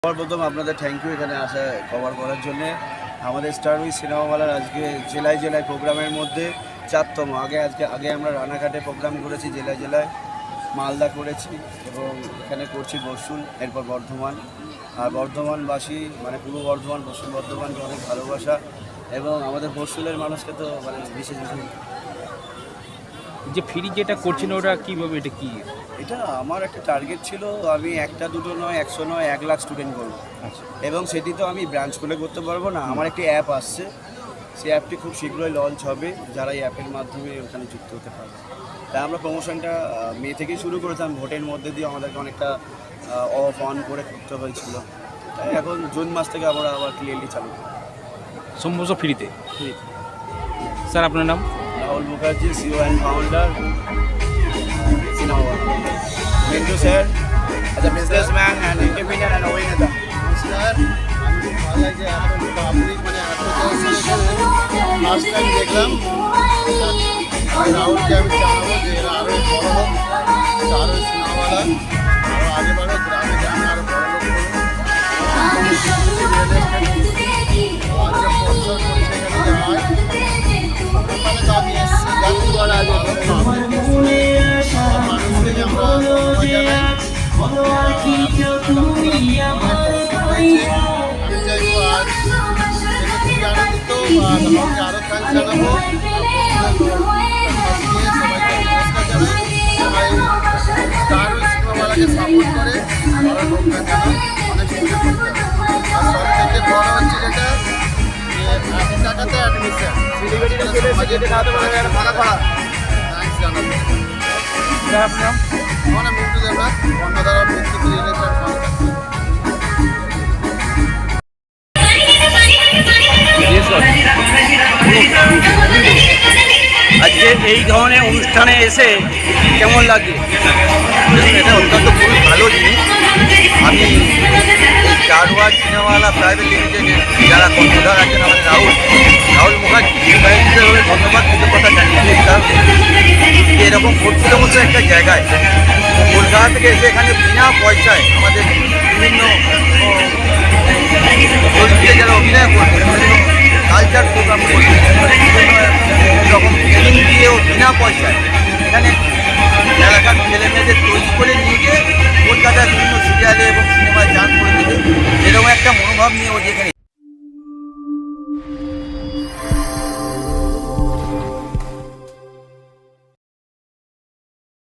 সর্বপ্রথম আপনাদের thank you এখানে আসা কভার করার জন্য। আমাদের স্টার উইথ সিনেমাওয়ালার আজকে জেলায় জেলায় প্রোগ্রামের মধ্যে 4তম। আগে আমরা রানাঘাটে প্রোগ্রাম করেছি, জেলায় জেলায় মালদা করেছি এবং এখানে করছি বর্ষুল, এরপর বর্ধমান। আর বর্ধমানবাসী মানে পূর্ব বর্ধমান, পশ্চিম বর্ধমানকে অনেক ভালোবাসা এবং আমাদের বর্ষুলের মানুষকে তো মানে বিশেষ যে ফ্রি যেটা করছেন ওটা কীভাবে, এটা কি? এটা আমার একটা টার্গেট ছিল, আমি একটা দুটো নয় 100 নয় 1 লাখ স্টুডেন্ট করবো। আচ্ছা, এবং সেটি তো আমি ব্রাঞ্চ খুলে করতে পারবো না। আমার একটি অ্যাপ আসছে, সেই অ্যাপটি খুব শীঘ্রই লঞ্চ হবে, যারা এই অ্যাপের মাধ্যমে ওখানে যুক্ত হতে পারবে। তাই আমরা প্রমোশনটা মে থেকেই শুরু করেছিলাম, ভোটের মধ্যে দিয়ে আমাদেরকে অনেকটা অফ অন করে করতে হয়েছিল। তাই এখন জুন মাস থেকে আমরা আবার ক্লিয়ারলি চালু করি সম্পূর্ণ ফ্রিতে। স্যার আপনার নাম? Rahul Mukherjee, CEO and founder cinema. Mintu sir as a businessman and entrepreneur and অভিনেতা। নমস্কার, আমি খুব ভালো লাগছে এত পাবলিক মানে এত ফার্স্ট টাইম দেখলাম। রাহুলকে আমি জানাবো যে এরা আরও বড় হোক, আরও সিনেমাওয়ালা আরও আগে বাড়ো, গ্রামে গ্রামে আরও বড় লোক করুন। স্পন্সর করছে এখানে যে হয় ওখানে তো আমি এসেছি জাদুঘর আগে মানুষকে যে আমরা জানাই আমি চাইবো আজ খুবই আনন্দিত আমাকে আরও থ্যাংকস জানাবো। সবাইকে নমস্কার জানাই, সবাই স্টার সিনেমাওয়ালাকে সাপোর্ট করে আরও লোকজন যেন অনেক সুযোগ করতে হবে। আর সব থেকে বড় হচ্ছে যেটা যে 1 টাকাতে অ্যাডমিশন থ্যাংকস জানাবো। স্যার আপনার নাম? আমার নাম মিন্টু দেবনাথ, অন্নধারা বিদ্যুৎ রিলেটেড ফাউন্ডার। আজকে এই ধরনের অনুষ্ঠানে এসে কেমন লাগে? এটা অত্যন্ত খুবই ভালো জিনিস। আমি এই চারওয়াজ সিনেমাওয়ালা প্রাইভেট লিমিটেডের যারা কর্ণধার আছেন আমাদের রাহুল মুখার্জি ভাবে ধন্যবাদ কৃতজ্ঞতা জানিয়েছি তার যে এরকম করছিল মতো একটা জায়গায় কলকাতা থেকে এসে এখানে বিনা পয়সায় আমাদের বিভিন্ন চরিত্রে যারা অভিনয় করছে, বিভিন্ন কালচার প্রোগ্রাম করছে, বিভিন্ন রকম ট্রেনিং দিয়েও বিনা পয়সায় এখানে এলাকার ছেলেমেয়েদের